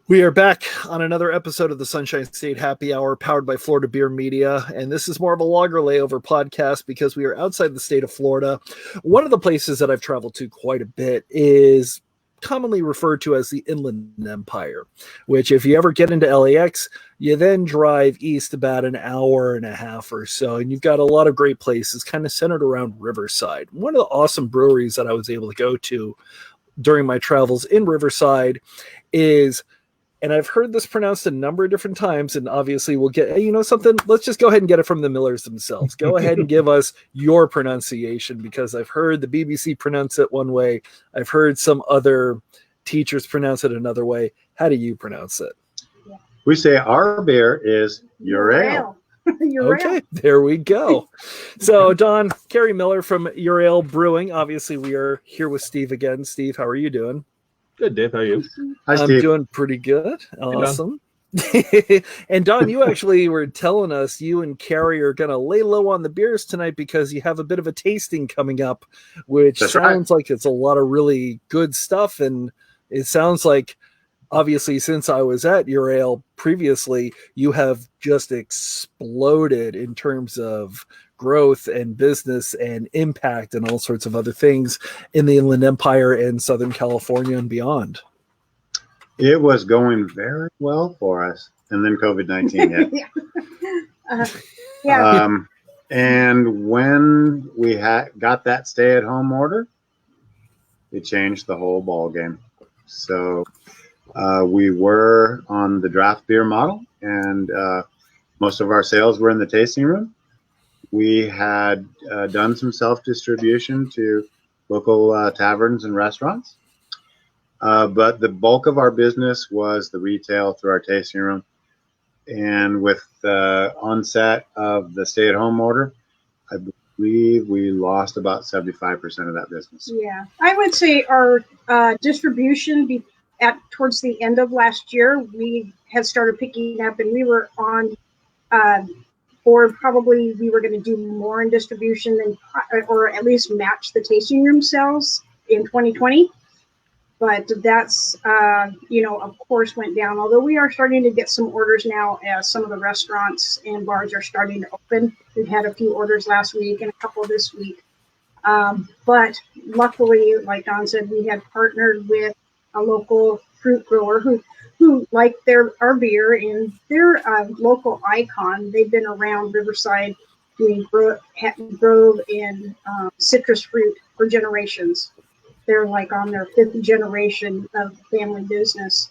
We are back on another episode of the Sunshine State Happy Hour powered by Florida Beer Media. And this is more of a lager layover podcast because we are outside the state of Florida. One of the places that I've traveled to quite a bit is commonly referred to as the Inland Empire, which if you ever get into LAX, you then drive east about an hour and a half or so. And you've got a lot of great places kind of centered around Riverside. One of the awesome breweries that I was able to go to during my travels in Riverside is, and I've heard this pronounced a number of different times, and obviously we'll get, something, let's just go ahead and get it from the Millers themselves. Go ahead and give us your pronunciation, because I've heard the BBC pronounce it one way. I've heard some other teachers pronounce it another way. How do you pronounce it? We say our beer is Euryale. Okay, there we go. So Don, Carrie Miller from Euryale Brewing. Obviously we are here with Steve again. Steve, how are you doing? Good, Dave. How are you? Hi, I'm Steve. doing pretty good. Awesome. And Don, you actually were telling us you and Carrie are going to lay low on the beers tonight because you have a bit of a tasting coming up, which sounds like it's a lot of really good stuff. And it sounds like, obviously, since I was at Euryale previously, you have just exploded in terms of growth and business and impact and all sorts of other things in the Inland Empire and Southern California and beyond. It was going very well for us, and then COVID-19 hit. And when we got that stay-at-home order, it changed the whole ball game. So we were on the draft beer model, and most of our sales were in the tasting room. We had done some self-distribution to local taverns and restaurants, but the bulk of our business was the retail through our tasting room. And with the onset of the stay-at-home order, I believe we lost about 75% of that business. Yeah, I would say our distribution towards the end of last year, we had started picking up, and we were on or probably we were going to do more in distribution than, or at least match the tasting room sales in 2020. But that's, of course, went down. Although we are starting to get some orders now as some of the restaurants and bars are starting to open. We've had a few orders last week and a couple this week. But luckily, like Don said, we had partnered with a local fruit grower who liked our beer, and they're a local icon. They've been around Riverside doing grove and citrus fruit for generations. They're like on their fifth generation of family business.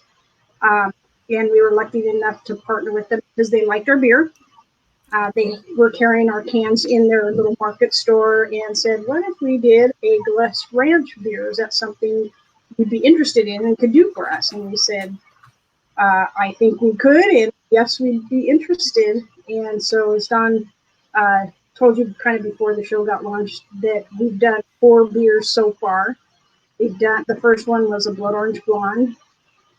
And we were lucky enough to partner with them because they liked our beer. They were carrying our cans in their little market store and said, what if we did a Glass Ranch beer? Is that something you'd be interested in and could do for us? And we said, I think we could, and yes, we'd be interested. And so as Don told you kind of before the show got launched, that we've done 4 beers so far. The first one was a Blood Orange Blonde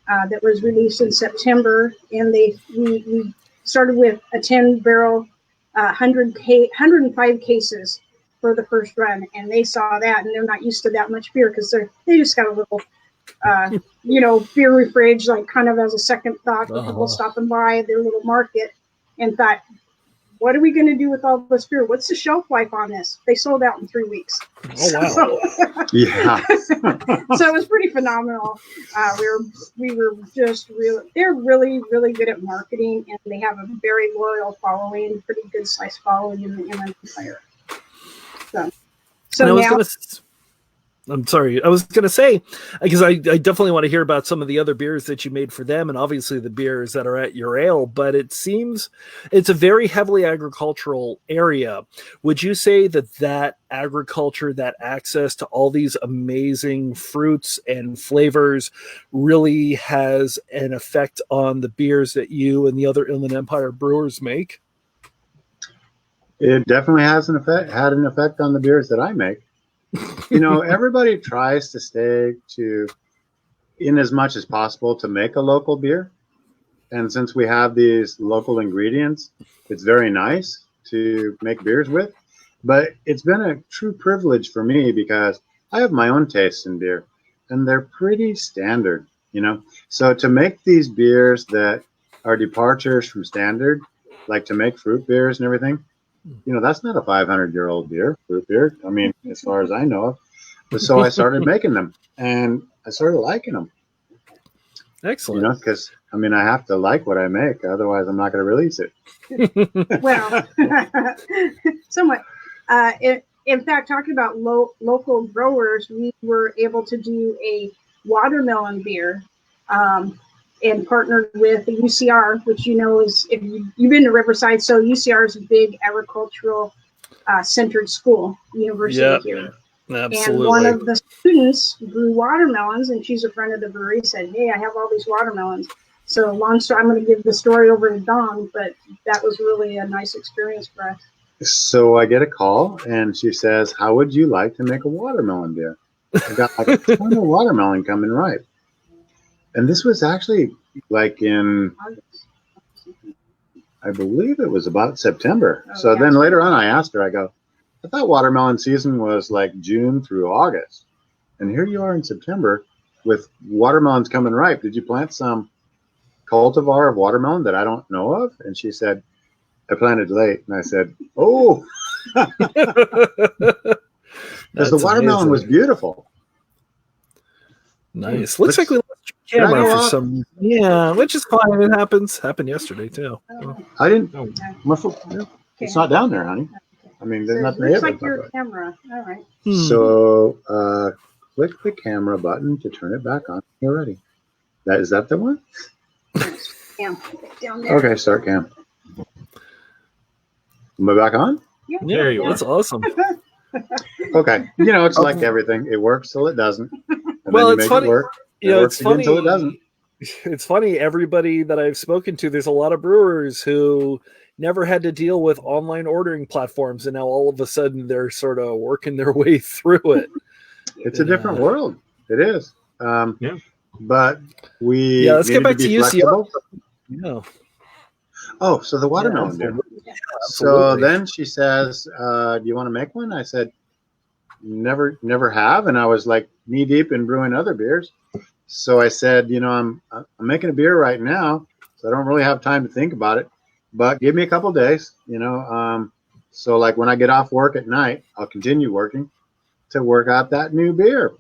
that was released in September, and we started with a 10-barrel, 105 cases for the first run, and they saw that, and they're not used to that much beer because they just got a little, beer fridge, like kind of as a second thought. People stopping by their little market and thought, what are we going to do with all this beer? What's the shelf life on this? They sold out in 3 weeks. Oh, wow. Yeah. So it was pretty phenomenal. We were just they're really, really good at marketing, and they have a very loyal following, pretty good size following in the Inland Empire. So now. I'm sorry. I was going to say, because I definitely want to hear about some of the other beers that you made for them, and obviously the beers that are at Euryale, but it seems it's a very heavily agricultural area. Would you say that agriculture, that access to all these amazing fruits and flavors really has an effect on the beers that you and the other Inland Empire brewers make? It definitely had an effect on the beers that I make. Everybody tries to stay in as much as possible to make a local beer. And since we have these local ingredients, it's very nice to make beers with. But it's been a true privilege for me because I have my own tastes in beer, and they're pretty standard. you know. So to make these beers that are departures from standard, like to make fruit beers and everything, you know, that's not a 500-year-old fruit beer. I mean, as far as I know of. So I started making them, and I started liking them. Excellent. You know, because I mean, I have to like what I make, otherwise I'm not going to release it. Well, somewhat. In fact, talking about local growers, we were able to do a watermelon beer, and partnered with the UCR, which you know is, if you've been to Riverside, so UCR is a big agricultural centered school university here. Absolutely. And one of the students grew watermelons, and she's a friend of the brewery. Said, "Hey, I have all these watermelons." So long story. I'm going to give the story over to Dawn, but that was really a nice experience for us. So I get a call, and she says, "How would you like to make a watermelon beer? I got like a ton of watermelon coming ripe." And this was actually like in, I believe it was about September. So then later on, I asked her, I go, "I thought watermelon season was like June through August. And here you are in September with watermelons coming ripe. Did you plant some cultivar of watermelon that I don't know of?" And she said, "I planted late." And I said, "Oh," because the watermelon was beautiful. Nice. Looks like we lost your camera for some. Yeah, which is fine. It happens. Happened yesterday too. I didn't. It's not down there, honey. I mean, there's nothing. Looks like your camera. All right. So click the camera button to turn it back on. You're ready. Is that the one? Cam, down there. Okay, start cam. Am I back on? Yeah, there you go. That's awesome. Okay. You know, it's like everything. It works till it doesn't. And well, then it's funny. It work. You know, it's funny until it doesn't. It's funny. Everybody that I've spoken to, there's a lot of brewers who never had to deal with online ordering platforms, and now all of a sudden they're sort of working their way through it. It's a different world. It is. But we let's get back to UCR. Yeah. Oh, so the watermelon beer. So then she says, "Do you want to make one?" I said, never have. And I was like knee deep in brewing other beers. So I said, you know, I'm making a beer right now, so I don't really have time to think about it, but give me a couple of days, you know. So like when I get off work at night, I'll continue working to work out that new beer.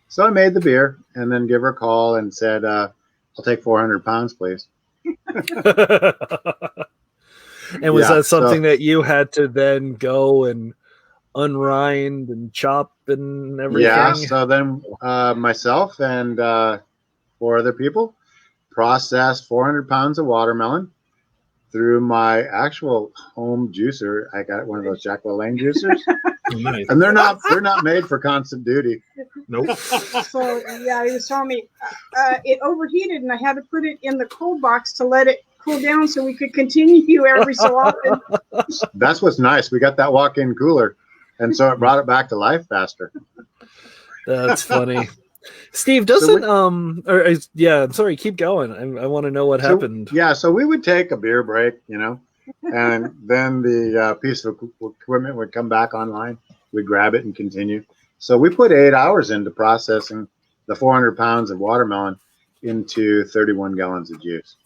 So I made the beer and then give her a call and said, "I'll take 400 pounds, please." And was that something that you had to then go and unrind and chop and everything? Yeah, so then myself and 4 other people processed 400 pounds of watermelon through my actual home juicer. I got one of those Jack LaLanne juicers. Nice. And they're not made for constant duty. Nope. So yeah, he was telling me it overheated, and I had to put it in the cold box to let it cool down so we could continue every so often. That's what's nice. We got that walk-in cooler, and so it brought it back to life faster. That's funny. Steve, doesn't I'm sorry, keep going. I want to know what happened. Yeah, so we would take a beer break, you know, and then the piece of equipment would come back online. We'd grab it and continue. So we put 8 hours into processing the 400 pounds of watermelon into 31 gallons of juice.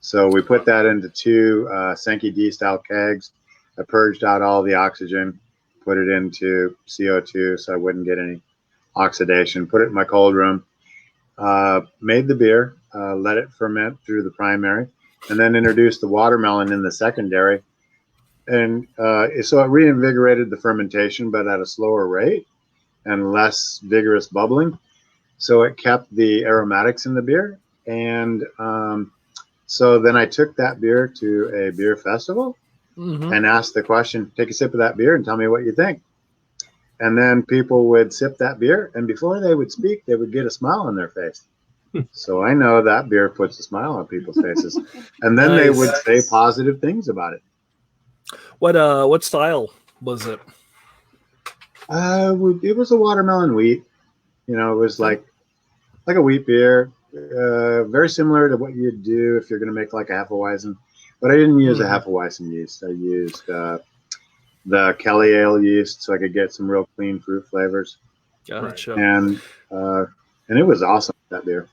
So we put that into 2 Sankey D-style kegs. I purged out all the oxygen, put it into CO2 so I wouldn't get any oxidation, put it in my cold room, made the beer, let it ferment through the primary, and then introduced the watermelon in the secondary. And so it reinvigorated the fermentation, but at a slower rate and less vigorous bubbling. So it kept the aromatics in the beer. And so then I took that beer to a beer festival and asked the question, take a sip of that beer and tell me what you think. And then people would sip that beer, and before they would speak, they would get a smile on their face. So I know that beer puts a smile on people's faces. And then they would say positive things about it. What style was it? It was a watermelon wheat. You know, it was like a wheat beer, very similar to what you'd do if you're going to make like a Hefeweizen. But I didn't use a Hefeweizen yeast. I used the Kelly Ale yeast so I could get some real clean fruit flavors. Gotcha. And it was awesome, that beer.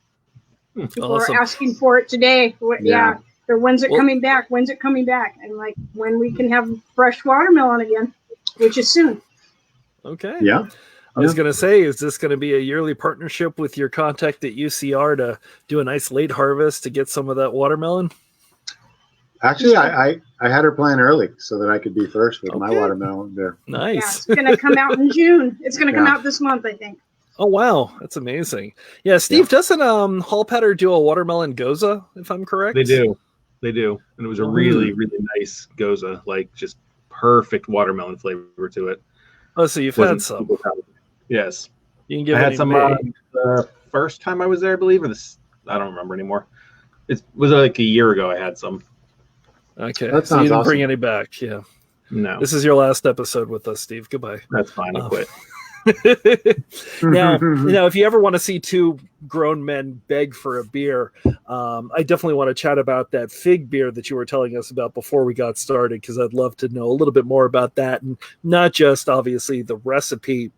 People Awesome. are asking for it today. Yeah. Or when's it Well- coming back? When's it coming back? And like when we can have fresh watermelon again, which is soon. Okay. Yeah. I was going to say, is this going to be a yearly partnership with your contact at UCR to do a nice late harvest to get some of that watermelon? Actually, I had her plan early so that I could be first with my Okay. watermelon there. Yeah, Nice. it's gonna come out in June. It's gonna come Yeah. out this month, I think. Oh, wow. That's amazing. Yeah, Steve, doesn't Hall Patter do a watermelon goza, if I'm correct? They do. And it was a really, really nice goza, like just perfect watermelon flavor to it. Oh, so you've had some. Yes. You can give I had any some May. the first time I was there, I believe, or this, I don't remember anymore. It was like a year ago I had some. Okay. That So you sounds didn't bring awesome. any back. Yeah. No, This is your last episode with us, Steve. Goodbye. that's fine. I quit. now, if you ever want to see two grown men beg for a beer, I definitely want to chat about that fig beer that you were telling us about before we got started, because I'd love to know a little bit more about that, and not just obviously the recipe,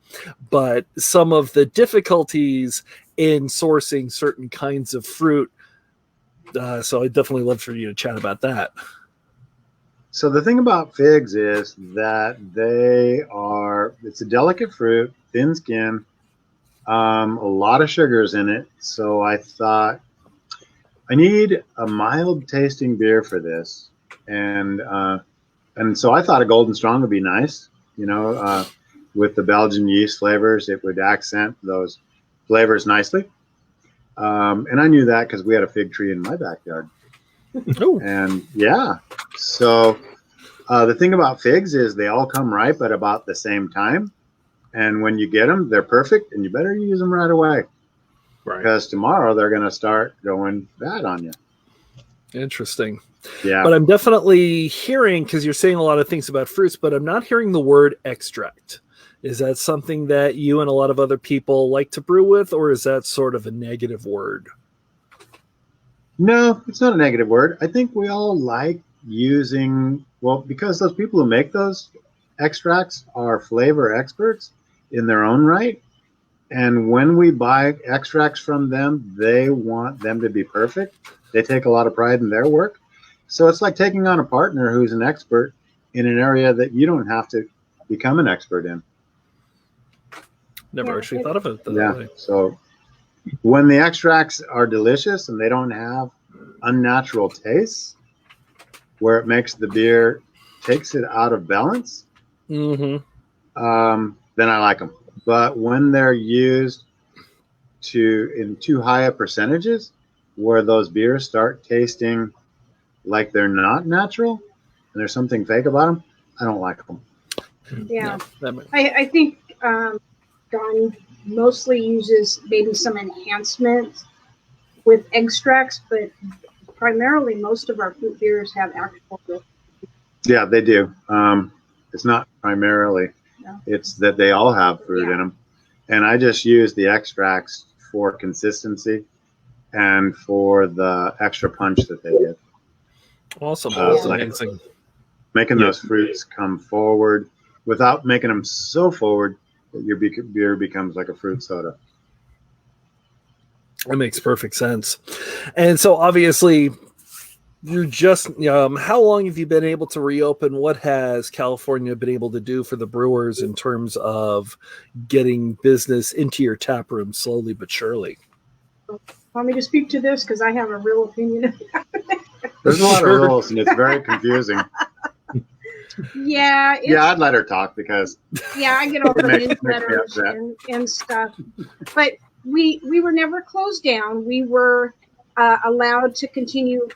but some of the difficulties in sourcing certain kinds of fruit. So I'd definitely love for you to chat about that. So the thing about figs is that it's a delicate fruit, thin skin, a lot of sugars in it. So I thought I need a mild tasting beer for this. And so I thought a Golden Strong would be nice, with the Belgian yeast flavors, it would accent those flavors nicely. And I knew that because we had a fig tree in my backyard. Oh, And so the thing about figs is they all come ripe at about the same time. And when you get them, they're perfect, and you better use them right away, Right. because tomorrow they're going to start going bad on you. interesting. Yeah. But I'm definitely hearing, because you're saying a lot of things about fruits, but I'm not hearing the word extract. Is that something that you and a lot of other people like to brew with, or is that sort of a negative word? No, it's not a negative word. I think we all like using, because those people who make those extracts are flavor experts in their own right. And when we buy extracts from them, they want them to be perfect. They take a lot of pride in their work. So it's like taking on a partner who's an expert in an area that you don't have to become an expert in. Never actually thought of it that way. So when the extracts are delicious and they don't have unnatural tastes, where it makes the beer, takes it out of balance, Mm-hmm. then I like them. But when they're used in too high of percentages, where those beers start tasting like they're not natural and there's something fake about them, I don't like them. Yeah. No, I think Don mostly uses maybe some enhancement with extracts, but primarily most of our fruit beers have actual. Yeah, they do. It's not primarily. No. It's that they all have fruit Yeah. in them. And I just use the extracts for consistency and for the extra punch that they give. awesome. That's amazing. Making those fruits come forward without making them so forward that your beer becomes like a fruit soda. That makes perfect sense. And so obviously you're just, how long have you been able to reopen? What has California been able to do for the brewers in terms of getting business into your tap room slowly but surely? Want me to speak to this? Because I have a real opinion. There's a lot Sure. of rules and it's very confusing. Yeah. I'd let her talk because I get all the Makes me newsletters upset. and stuff. But we were never closed down. We were allowed to continue,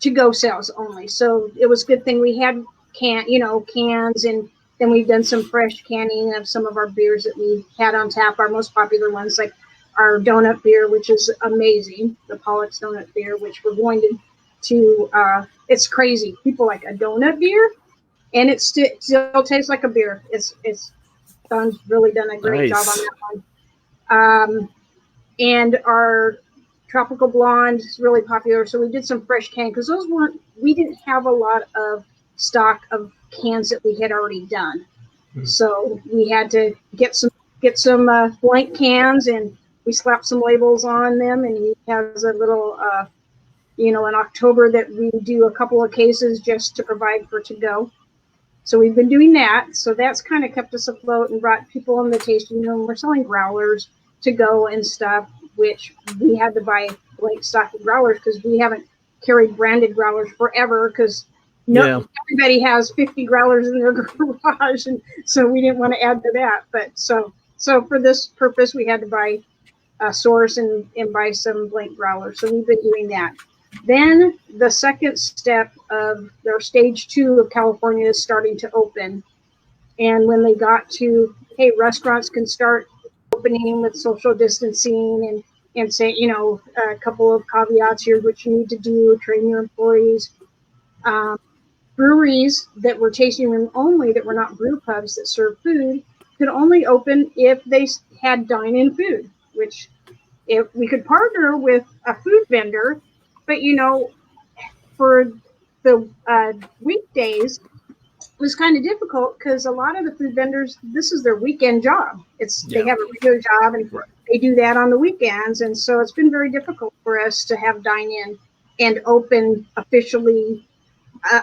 to go sales only. So it was a good thing we had cans, and then we've done some fresh canning of some of our beers that we had on tap. Our most popular ones, like our donut beer, which is amazing, the Pollock's donut beer, which we're going to it's crazy. People like a donut beer, and it still tastes like a beer. It's Don's really done a great job on that one. And our tropical blonde is really popular. So we did some fresh can, because we didn't have a lot of stock of cans that we had already done. So we had to get some blank cans and we slapped some labels on them, and he has a little, in October that we do a couple of cases just to provide for to go. So we've been doing that. So that's kind of kept us afloat and brought people in the tasting room. We're selling growlers to go and stuff, which we had to buy blank stock of growlers because we haven't carried branded growlers forever because everybody has 50 growlers in their garage. And so we didn't want to add to that. But so for this purpose, we had to buy a source and buy some blank growlers. So we've been doing that. Then the second step of their stage 2 of California is starting to open. And when they got to, hey, restaurants can start opening with social distancing and say, a couple of caveats here, what you need to do, train your employees. Breweries that were tasting room only, that were not brew pubs that serve food, could only open if they had dine-in food, which if we could partner with a food vendor, but for the weekdays, it was kind of difficult because a lot of the food vendors, this is their weekend job. They have a regular job and they do that on the weekends. And so it's been very difficult for us to have dine-in and open officially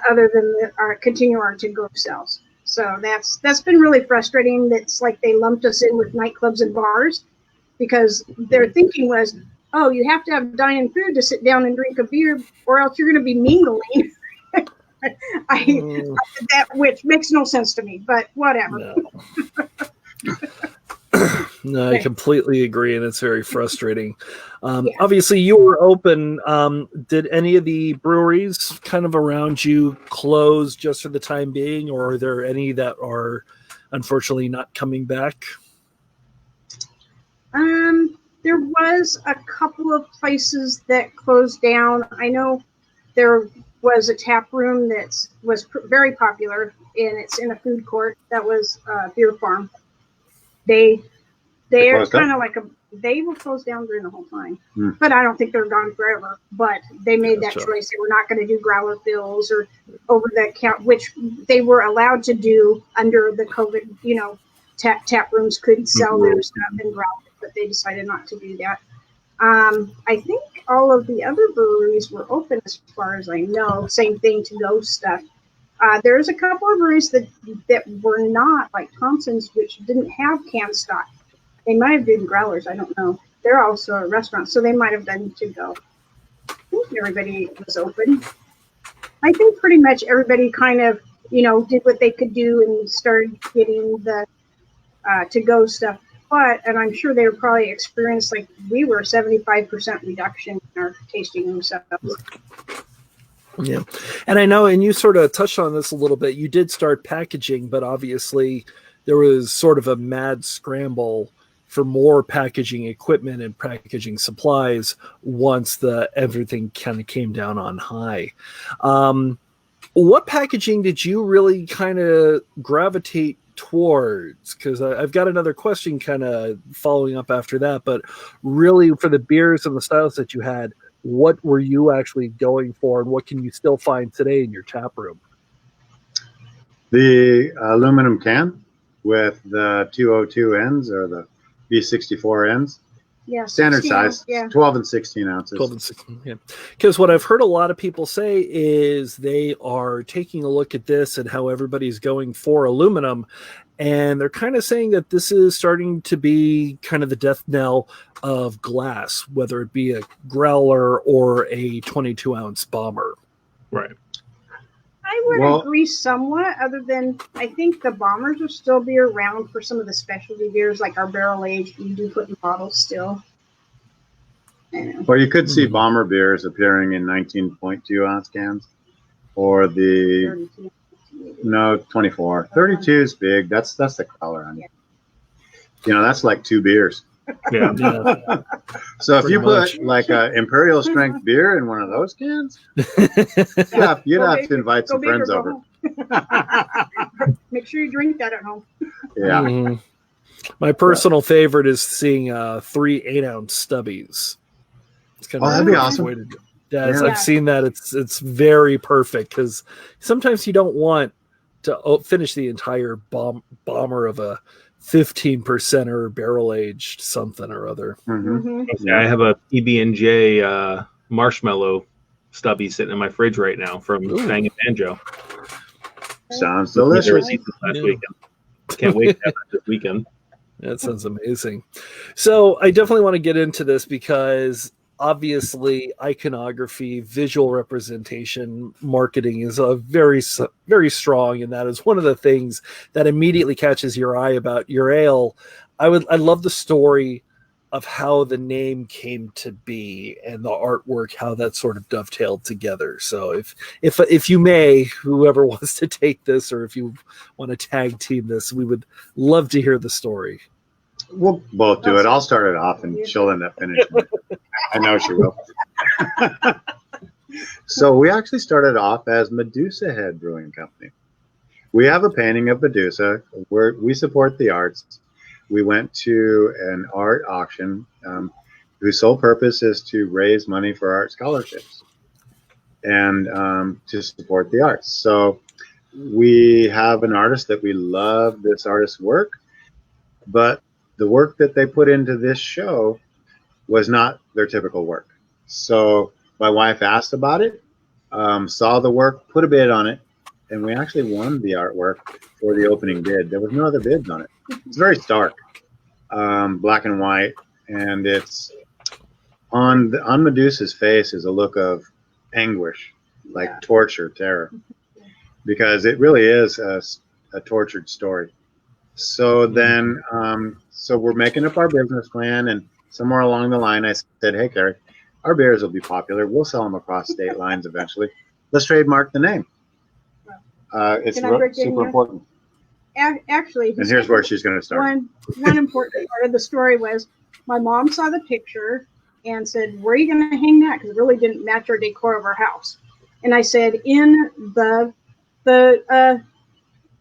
other than continue our to-go sales. So that's been really frustrating. That's like they lumped us in with nightclubs and bars because their thinking was, oh, you have to have dine-in food to sit down and drink a beer or else you're going to be mingling. I did that, which makes no sense to me, but whatever. No, I completely agree, and it's very frustrating. Obviously, you were open. Did any of the breweries kind of around you close just for the time being, or are there any that are unfortunately not coming back? There was a couple of places that closed down. I know there was a tap room that was very popular, and it's in a food court. That was Beer Farm. They're kind of like they were closed down during the whole time, but I don't think they're gone forever. But they made that choice. They were not going to do growler fills or over the count, which they were allowed to do under the COVID. Tap rooms could sell their stuff and growler, but they decided not to do that. I think all of the other breweries were open as far as I know. Same thing to go stuff. There's a couple of breweries that were not, like Thompson's, which didn't have canned stock. They might have done growlers. I don't know. They're also a restaurant, so they might have done to go. I think everybody was open. I think pretty much everybody kind of, did what they could do and started getting the to go stuff. And I'm sure they were probably experienced like we were 75% reduction in our tasting room setups. Yeah. And I know, and you sort of touched on this a little bit, you did start packaging, but obviously there was sort of a mad scramble for more packaging equipment and packaging supplies once everything kind of came down on high. What packaging did you really kind of gravitate towards? Because I've got another question kind of following up after that, but really for the beers and the styles that you had, what were you actually going for, and what can you still find today in your tap room? The aluminum can with the 202 ends or the B64 ends. Yeah, standard size, 12 and 16 ounces. 12 and 16, yeah. Because what I've heard a lot of people say is they are taking a look at this and how everybody's going for aluminum, and they're kind of saying that this is starting to be kind of the death knell of glass, whether it be a growler or a 22-ounce bomber. Right. I would agree somewhat, other than I think the bombers will still be around for some of the specialty beers, like our barrel aged. You do put in bottles still. Or you could see bomber beers appearing in 19.2 ounce cans, or the 32. 24. 32 is big. That's the color on it. That's like 2 beers. Yeah. So if you put like a imperial strength beer in one of those cans, you'd have to invite some friends over. Make sure you drink that at home. Yeah. Mm-hmm. My personal favorite is seeing 3 8-ounce stubbies. It's kind of that'd be awesome. Way to do. I've seen that. It's very perfect, because sometimes you don't want to finish the entire bomber of a 15% or barrel aged something or other. Yeah, I have a PB&J marshmallow stubby sitting in my fridge right now from Bang and Banjo. Sounds delicious. Last weekend. Can't wait to have it this weekend. That sounds amazing. So I definitely want to get into this because obviously iconography, visual representation, marketing is a very, very strong, and that is one of the things that immediately catches your eye about Euryale. I love the story of how the name came to be and the artwork, how that sort of dovetailed together. So if you may, whoever wants to take this, or if you want to tag team this, we would love to hear the story. We'll both do it. I'll start it off and she'll end up finishing it. I know she will. So we actually started off as Medusa Head Brewing Company. We have a painting of Medusa. We support the arts. We went to an art auction whose sole purpose is to raise money for art scholarships and to support the arts. So we have an artist that we love this artist's work, but the work that they put into this show was not their typical work. So my wife asked about it, saw the work, put a bid on it, and we actually won the artwork for the opening bid. There was no other bids on it. It's very stark, black and white, and it's on Medusa's face is a look of anguish, like torture, terror, because it really is a tortured story. So then, so we're making up our business plan, and somewhere along the line, I said, "Hey, Carrie, our beers will be popular. We'll sell them across state lines eventually. Let's trademark the name. It's super important." Actually, and here's where she's going to start. One important part of the story was my mom saw the picture and said, "Where are you going to hang that? Because it really didn't match our decor of our house." And I said, "In the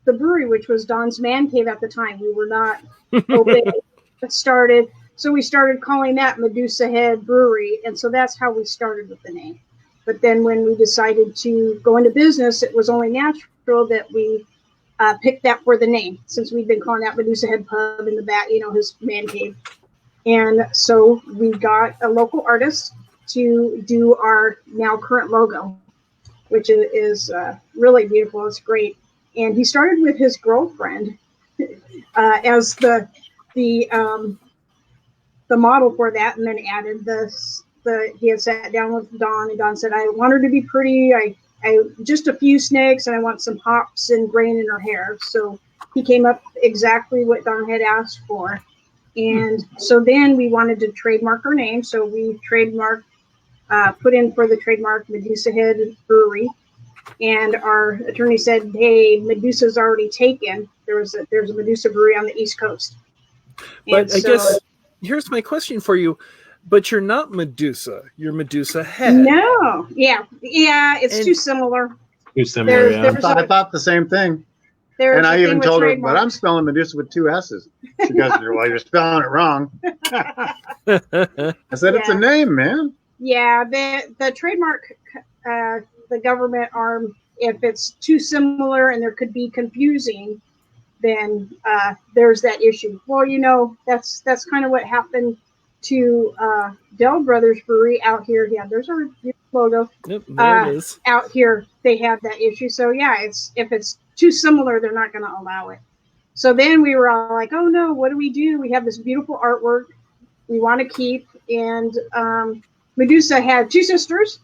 brewery," which was Don's man cave at the time. We were not open. So we started calling that Medusa Head Brewery, and so that's how we started with the name. But then when we decided to go into business, it was only natural that we picked that for the name, since we'd been calling that Medusa Head Pub in the back, his man cave. And so we got a local artist to do our now current logo, which is really beautiful. It's great. And he started with his girlfriend as the model for that, and then added he had sat down with Don, and Don said, "I want her to be pretty. I just a few snakes, and I want some hops and grain in her hair." So he came up exactly what Don had asked for. And so then we wanted to trademark our name. So we put in for the trademark Medusa Head Brewery. And our attorney said, "Hey, Medusa's already taken. There's a Medusa brewery on the East Coast." But I guess here's my question for you. But you're not Medusa. You're Medusa Head. No. Yeah. It's too similar. Too similar. I thought the same thing. And I even told her, but I'm spelling Medusa with 2 S's. She goes, "Well, you're spelling it wrong." I said, "It's a name, man." Yeah. The trademark, the government arm, if it's too similar and there could be confusing, then there's that issue. Well, that's kind of what happened to Dell Brothers Brewery out here. Yeah, there's our logo. Yep, there it is. Out here, they have that issue. So yeah, if it's too similar, they're not going to allow it. So then we were all like, "Oh no, what do? We have this beautiful artwork we want to keep." And Medusa had 2 sisters.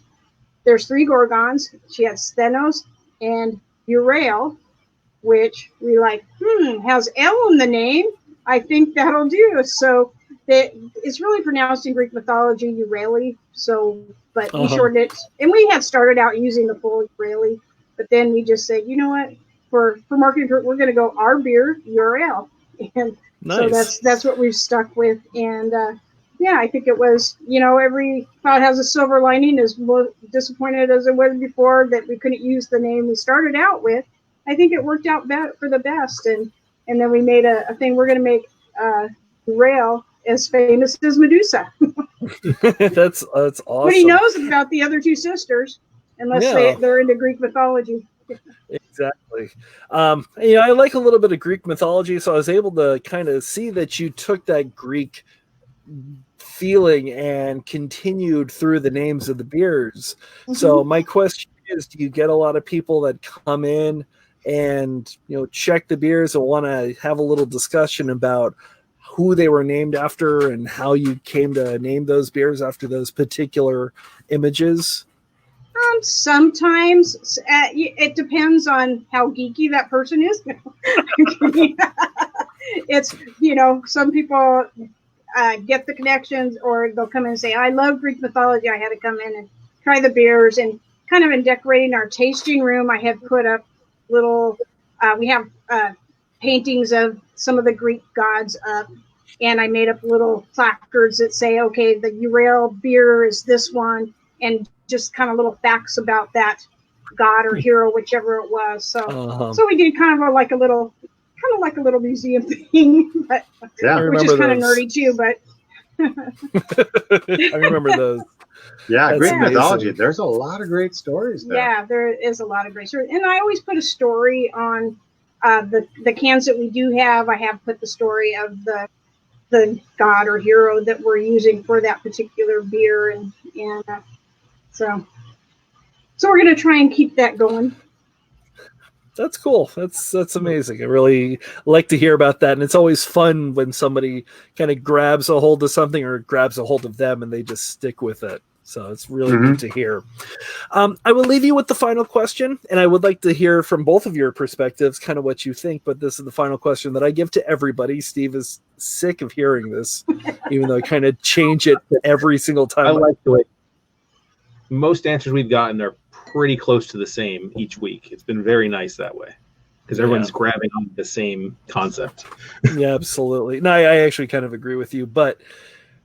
There's 3 Gorgons. She had Stenos and Euryale, which we has L in the name. I think that'll do. So it's really pronounced in Greek mythology Euryale. So, but we shortened it, and we had started out using the full Euryale, but then we just said, "You know what? For marketing, we're going to go our beer Euryale," and nice. So that's what we've stuck with. And I think it was, every cloud has a silver lining. As more disappointed as it was before that we couldn't use the name we started out with, I think it worked out for the best. And then we made a thing. We're going to make Euryale as famous as Medusa. That's awesome. Nobody knows about the other 2 sisters unless they're into Greek mythology. Exactly. I like a little bit of Greek mythology, so I was able to kind of see that you took that Greek feeling and continued through the names of the beers. So my question is, do you get a lot of people that come in and check the beers and want to have a little discussion about who they were named after and how you came to name those beers after those particular images? Sometimes it depends on how geeky that person is. It's, some people get the connections, or they'll come in and say, I love Greek mythology. I had to come in and try the beers. And kind of in decorating our tasting room, I have put up little, we have paintings of some of the Greek gods up. And I made up little placards that say, okay, the Euryale beer is this one. And just kind of little facts about that god or hero, whichever it was. So we did kind of like a little museum thing, but which is kind of nerdy too. But I remember those. Yeah, that's Greek mythology. There's a lot of great stories there. Yeah, there is a lot of great stories, and I always put a story on the cans that we do have. I have put the story of the god or hero that we're using for that particular beer, and so we're going to try and keep that going. That's cool. That's amazing. I really like to hear about that. And it's always fun when somebody kind of grabs a hold of something or grabs a hold of them and they just stick with it. So it's really neat to hear. I will leave you with the final question, and I would like to hear from both of your perspectives kind of what you think, but this is the final question that I give to everybody. Steve is sick of hearing this, even though I kind of change it every single time. I like the way most answers we've gotten are pretty close to the same each week. It's been very nice that way because everyone's grabbing on the same concept. Yeah, absolutely. No, I actually kind of agree with you. But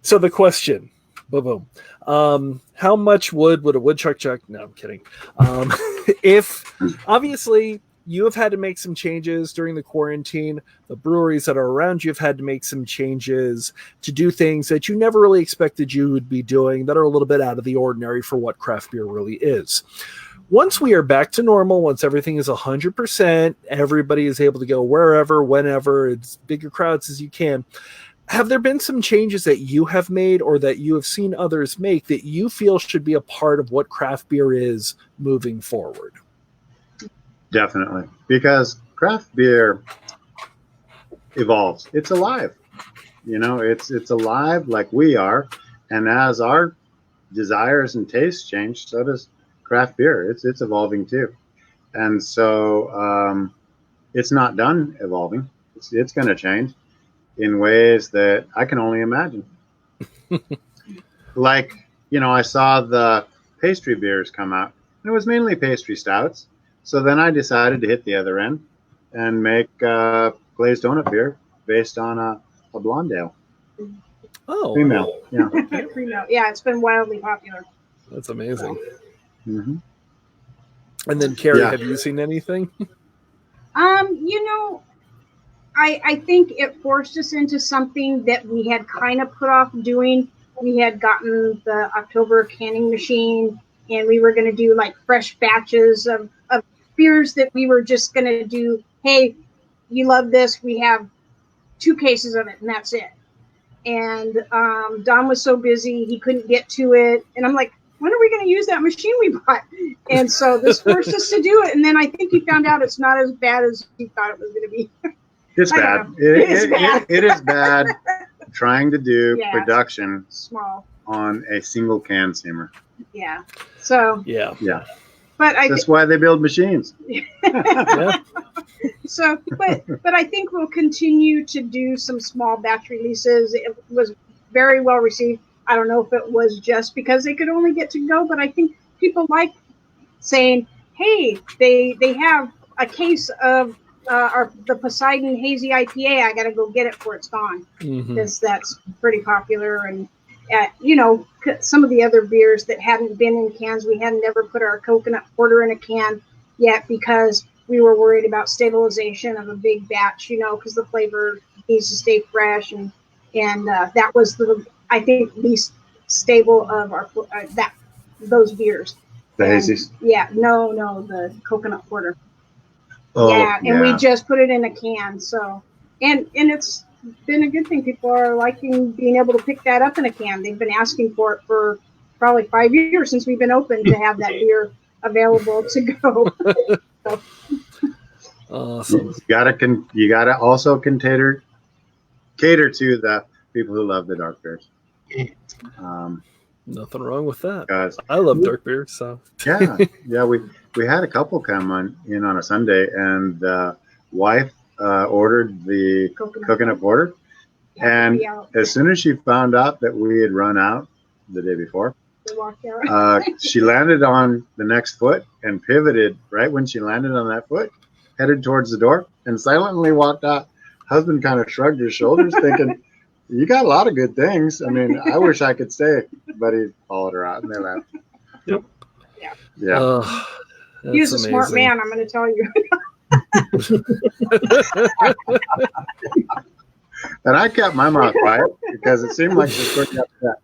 so the question, boom. How much wood would a woodchuck chuck? No, I'm kidding. If obviously you have had to make some changes during the quarantine, the breweries that are around you have had to make some changes to do things that you never really expected you would be doing that are a little bit out of the ordinary for what craft beer really is. Once we are back to normal, once everything is 100%, everybody is able to go wherever, whenever, as bigger crowds as you can. Have there been some changes that you have made or that you have seen others make that you feel should be a part of what craft beer is moving forward? Definitely, because craft beer evolves. It's alive. It's alive like we are, and as our desires and tastes change, so does craft beer. It's evolving too, and so it's not done evolving. It's going to change in ways that I can only imagine. Like, I saw the pastry beers come out, and it was mainly pastry stouts. So then I decided to hit the other end and make glazed donut beer based on a blonde ale. Oh, female. Yeah. Female. Yeah, it's been wildly popular. That's amazing. Mm-hmm. And then, Carrie, have you seen anything? I think it forced us into something that we had kind of put off doing. We had gotten the October canning machine, and we were going to do like fresh batches of beers that we were just going to do. Hey, you love this. We have 2 cases of it, and that's it. And Don was so busy, he couldn't get to it. And I'm like, when are we going to use that machine we bought? And so this forced us to do it. And then I think he found out it's not as bad as he thought it was going to be. It's bad. It is bad trying to do production small on a single can simmer. Yeah. So. Yeah. But that's why they build machines. So, but I think we'll continue to do some small batch releases. It was very well received. I don't know if it was just because they could only get to go, but I think people like saying, "Hey, they have a case of the Poseidon Hazy IPA. I got to go get it before it's gone," because that's pretty popular. And some of the other beers that hadn't been in cans, we hadn't never put our coconut porter in a can yet because we were worried about stabilization of a big batch, because the flavor needs to stay fresh, and that was the, I think, least stable of our those beers. The hazies? Yeah, no, the coconut porter. And we just put it in a can. So, and it's been a good thing. People are liking being able to pick that up in a can. They've been asking for it for probably 5 years since we've been open to have that beer available to go. So. Awesome. You gotta also cater to the people who love the dark beers. Nothing wrong with that. I love dark beer, so yeah. We had a couple come in on a Sunday, and the wife ordered the coconut porter, and as soon as she found out that we had run out the day before, she landed on the next foot and pivoted right when she landed on that foot, headed towards the door, and silently walked out. Husband kind of shrugged his shoulders, thinking, "You got a lot of good things. I mean, I wish I could stay," but he followed her out, and they left. Yep. Yeah. He was a smart man, I'm going to tell you. And I kept my mouth quiet because it seemed like she was pretty upset.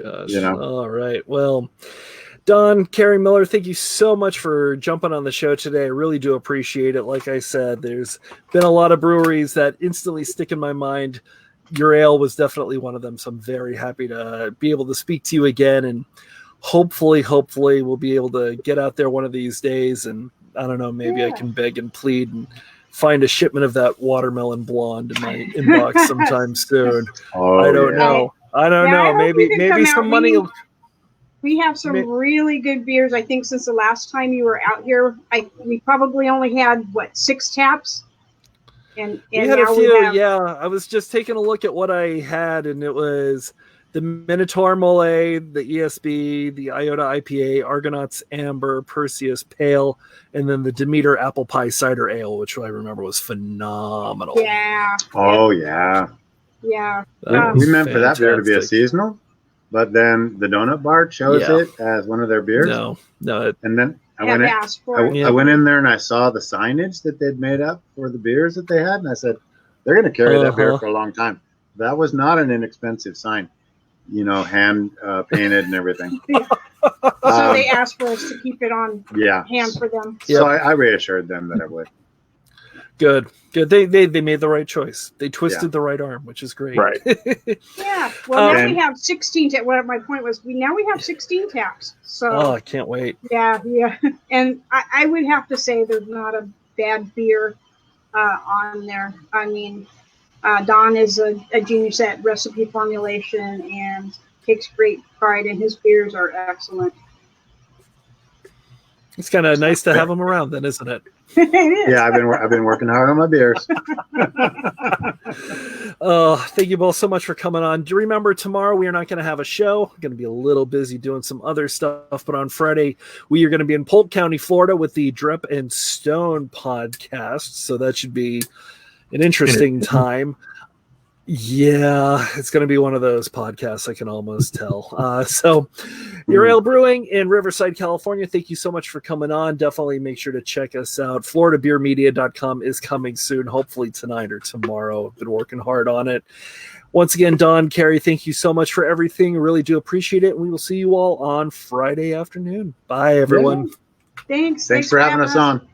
Gosh. All right. Well, Don, Carrie Miller, thank you so much for jumping on the show today. I really do appreciate it. Like I said, there's been a lot of breweries that instantly stick in my mind. Euryale was definitely one of them. So I'm very happy to be able to speak to you again. And hopefully we'll be able to get out there one of these days. And I don't know, maybe I can beg and plead and find a shipment of that watermelon blonde in my inbox sometime soon. I don't know. Maybe some money. We have some really good beers. I think since the last time you were out here, we probably only had 6 taps. And we had a few. I was just taking a look at what I had, and it was the Minotaur Mole, the ESB, the Iota IPA, Argonauts Amber, Perseus Pale, and then the Demeter Apple Pie Cider Ale, which I remember was phenomenal. Yeah. Oh, yeah. Yeah. We meant for that beer to be a seasonal, but then the Donut Bar chose it as one of their beers. No. And then I went in there and I saw the signage that they'd made up for the beers that they had, and I said, they're going to carry that beer for a long time. That was not an inexpensive sign. Hand painted and everything. So they asked for us to keep it on hand for them. So I reassured them that I would. Good. They made the right choice. They twisted the right arm, which is great. Right. Yeah. Well, now we have 16. What my point was, we have 16 taps. So. I can't wait. Yeah. And I would have to say there's not a bad beer on there. I mean. Don is a genius at recipe formulation and takes great pride in his beers are excellent. It's kind of nice to have him around then, isn't it? It is. Yeah, I've been working hard on my beers. Thank you both so much for coming on. Do remember tomorrow we are not going to have a show. We're going to be a little busy doing some other stuff, but on Friday we are going to be in Polk County, Florida with the Drip and Stone podcast. So that should be an interesting time. Yeah, it's going to be one of those podcasts, I can almost tell. So Euryale Brewing in Riverside, California, thank you so much for coming on. Definitely make sure to check us out. FloridaBeerMedia.com is coming soon, hopefully tonight or tomorrow. I've been working hard on it. Once again, Don, Carrie, thank you so much for everything. I really do appreciate it. We will see you all on Friday afternoon. Bye, everyone. Thanks for having us on.